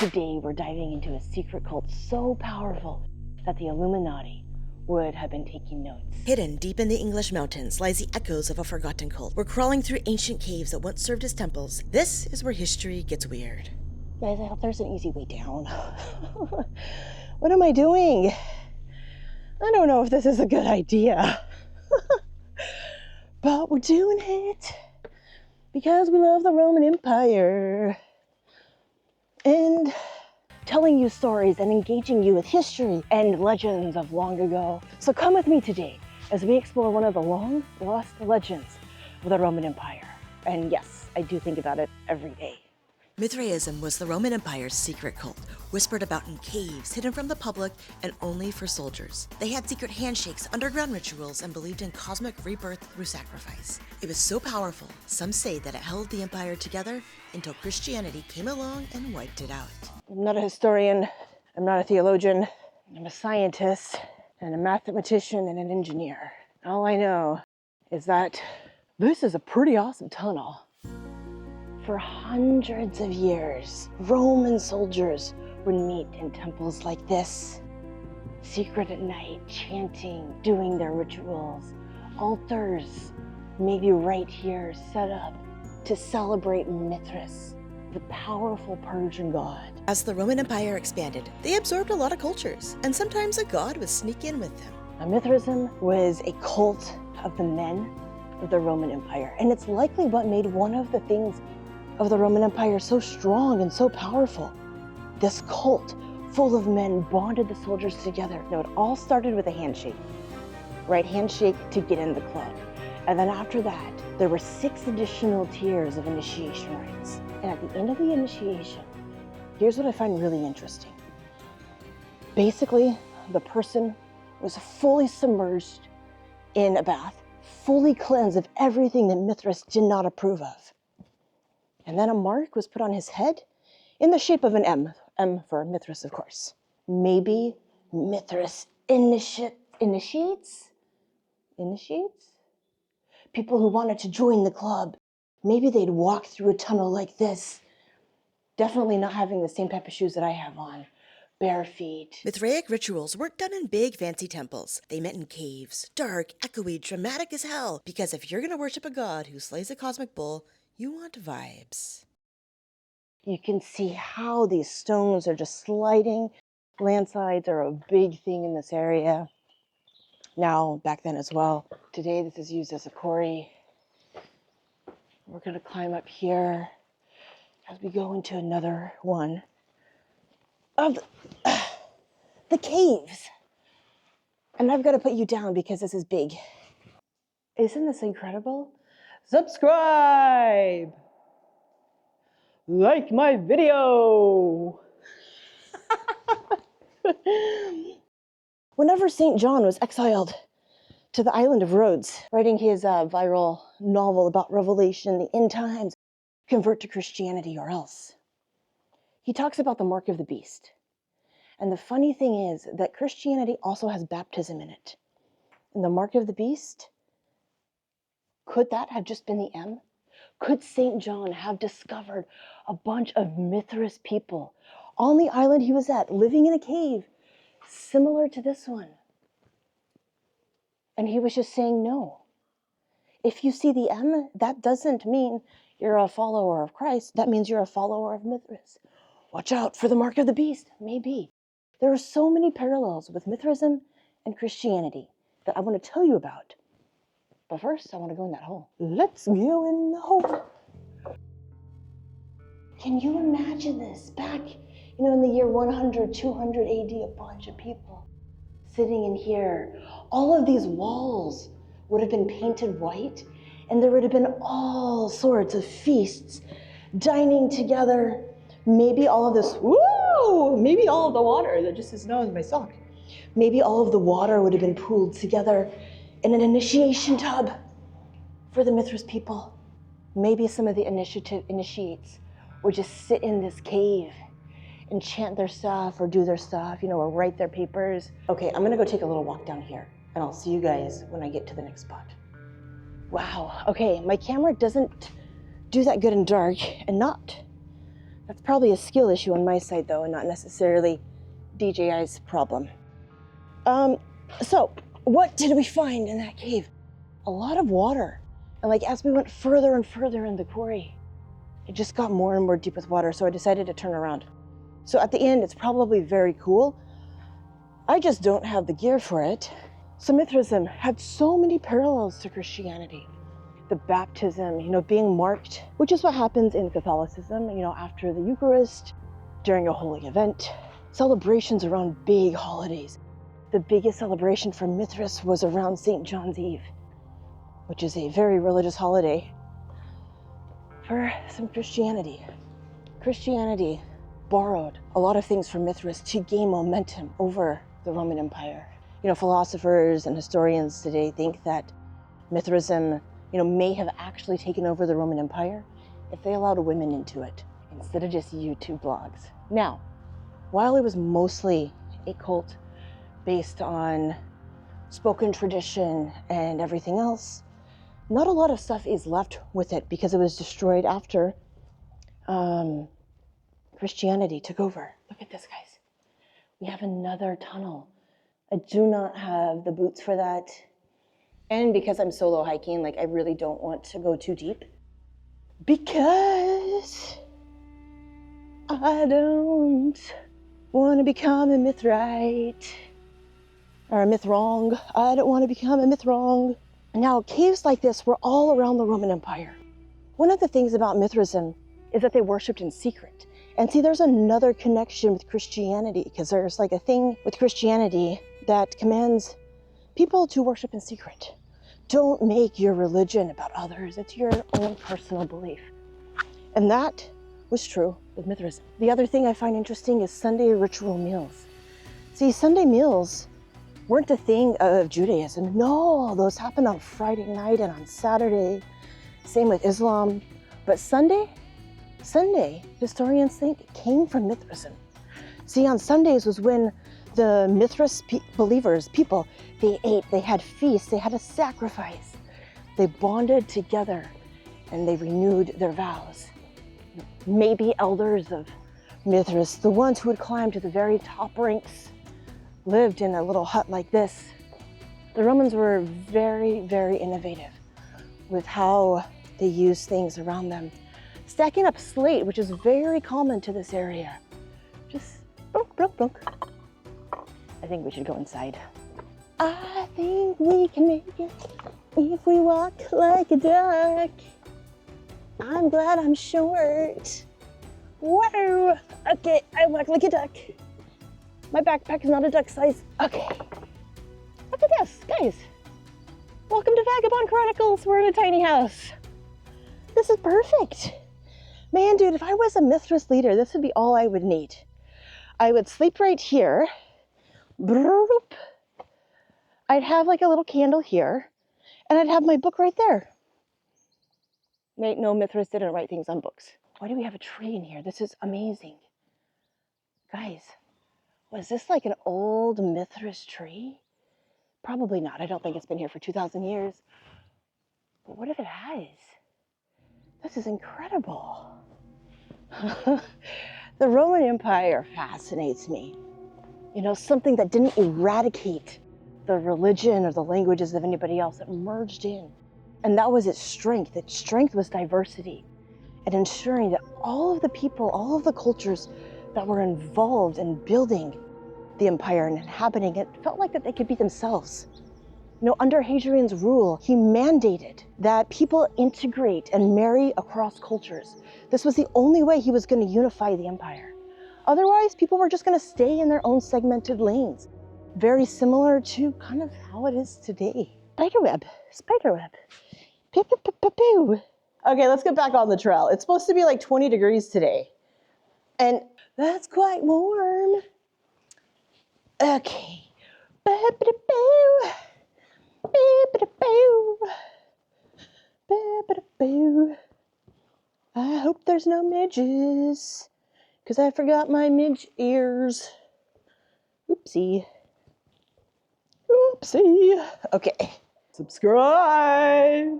Today, we're diving into a secret cult so powerful that the Illuminati would have been taking notes. Hidden deep in the English mountains lies the echoes of a forgotten cult. We're crawling through ancient caves that once served as temples. This is where history gets weird. Guys, I hope there's an easy way down. What am I doing? I don't know if this is a good idea. But we're doing it because we love the Roman Empire. And telling you stories and engaging you with history and legends of long ago. So come with me today as we explore one of the long lost legends of the Roman Empire. And yes, I do think about it every day. Mithraism was the Roman Empire's secret cult, whispered about in caves, hidden from the public, and only for soldiers. They had secret handshakes, underground rituals, and believed in cosmic rebirth through sacrifice. It was so powerful, some say that it held the empire together until Christianity came along and wiped it out. I'm not a historian, I'm not a theologian, I'm a scientist, and a mathematician, and an engineer. All I know is that this is a pretty awesome tunnel. For hundreds of years, Roman soldiers would meet in temples like this, secret at night, chanting, doing their rituals. Altars, maybe right here, set up to celebrate Mithras, the powerful Persian god. As the Roman Empire expanded, they absorbed a lot of cultures, and sometimes a god would sneak in with them. Now, Mithraism was a cult of the men of the Roman Empire, and it's likely what made one of the things of the Roman Empire so strong and so powerful. This cult full of men bonded the soldiers together. Now, it all started with a handshake, right? Handshake to get in the club. And then after that, there were 6 additional tiers of initiation rites. And at the end of the initiation, here's what I find really interesting. Basically, the person was fully submerged in a bath, fully cleansed of everything that Mithras did not approve of. And then a mark was put on his head in the shape of an M. M for Mithras, of course. Maybe Mithras initiates people who wanted to join the club. Maybe they'd walk through a tunnel like this. Definitely not having the same type of shoes that I have on. Bare feet. Mithraic rituals weren't done in big, fancy temples. They met in caves, dark, echoey, dramatic as hell. Because if you're gonna worship a god who slays a cosmic bull, you want vibes. You can see how these stones are just sliding. Landslides are a big thing in this area. Now, back then as well. Today, this is used as a quarry. We're gonna climb up here as we go into another one of the caves. And I've got to put you down because this is big. Isn't this incredible? Subscribe! Like my video! Whenever St. John was exiled to the island of Rhodes, writing his viral novel about Revelation, the end times, convert to Christianity or else, he talks about the mark of the beast. And the funny thing is that Christianity also has baptism in it. And the mark of the beast, could that have just been the M? Could St. John have discovered a bunch of Mithras people on the island he was at, living in a cave, similar to this one? And he was just saying no. If you see the M, that doesn't mean you're a follower of Christ. That means you're a follower of Mithras. Watch out for the mark of the beast. Maybe. There are so many parallels with Mithraism and Christianity that I want to tell you about. But first, I want to go in that hole. Let's go in the hole. Can you imagine this? Back, in the year 100, 200 AD, a bunch of people sitting in here. All of these walls would have been painted white, and there would have been all sorts of feasts, dining together. Maybe all of this, maybe all of the water that just is known as my sock. Maybe all of the water would have been pooled together in an initiation tub for the Mithras people. Maybe some of the initiates would just sit in this cave and chant their stuff or do their stuff, or write their papers. Okay, I'm gonna go take a little walk down here, and I'll see you guys when I get to the next spot. Wow, okay, my camera doesn't do that good in dark, and not That's probably a skill issue on my side though, and not necessarily DJI's problem. So what did we find in that cave? A lot of water. And like as we went further and further in the quarry, it just got more and more deep with water, so I decided to turn around. So at the end, it's probably very cool. I just don't have the gear for it. So Mithraism had so many parallels to Christianity. The baptism, being marked, which is what happens in Catholicism, after the Eucharist, during a holy event, celebrations around big holidays. The biggest celebration for Mithras was around St. John's Eve, which is a very religious holiday for some Christianity. Christianity borrowed a lot of things from Mithras to gain momentum over the Roman Empire. Philosophers and historians today think that Mithraism, may have actually taken over the Roman Empire if they allowed women into it instead of just YouTube blogs. Now, while it was mostly a cult based on spoken tradition and everything else, not a lot of stuff is left with it because it was destroyed after Christianity took over. Look at this, guys. We have another tunnel. I do not have the boots for that. And because I'm solo hiking, I really don't want to go too deep. Because I don't want to become a Mithrite. Or a Mithrong. I don't want to become a Mithrong. Now, caves like this were all around the Roman Empire. One of the things about Mithraism is that they worshipped in secret. And see, there's another connection with Christianity, because there's a thing with Christianity that commands people to worship in secret. Don't make your religion about others. It's your own personal belief. And that was true with Mithraism. The other thing I find interesting is Sunday ritual meals. See, Sunday meals weren't a thing of Judaism. No, those happened on Friday night and on Saturday. Same with Islam. But Sunday, historians think, came from Mithraism. See, on Sundays was when the Mithras people, they ate, they had feasts, they had a sacrifice. They bonded together and they renewed their vows. Maybe elders of Mithras, the ones who would climb to the very top ranks, lived in a little hut like this. The Romans were very, very innovative with how they used things around them. Stacking up slate, which is very common to this area. Just blunk, blunk, blunk. I think we should go inside. I think we can make it if we walk like a duck. I'm glad I'm short. Whoa! Okay, I walk like a duck. My backpack is not a duck size. Okay. Look at this, guys. Welcome to Vagabond Chronicles. We're in a tiny house. This is perfect. Man, dude, if I was a Mithras leader, this would be all I would need. I would sleep right here. Broop. I'd have a little candle here, and I'd have my book right there. Wait, no, Mithras didn't write things on books. Why do we have a tree in here? This is amazing. Guys, was this an old Mithras tree? Probably not. I don't think it's been here for 2,000 years. But what if it has? This is incredible. The Roman Empire fascinates me. Something that didn't eradicate the religion or the languages of anybody else. It merged in. And that was its strength. Its strength was diversity and ensuring that all of the people, all of the cultures that were involved in building the empire and inhabiting it felt like that they could be themselves. Under Hadrian's rule, he mandated that people integrate and marry across cultures. This was the only way he was going to unify the empire. Otherwise, people were just going to stay in their own segmented lanes. Very similar to kind of how it is today. Spiderweb, spiderweb. Pew, pew, pew, pew, pew. Okay, let's get back on the trail. It's supposed to be 20 degrees today. And that's quite warm. Okay. Ba-ba-da-boo. Ba-ba-da-boo. Ba-ba-da-boo. I hope there's no midges, because I forgot my midge ears. Oopsie. Oopsie. Okay. Subscribe.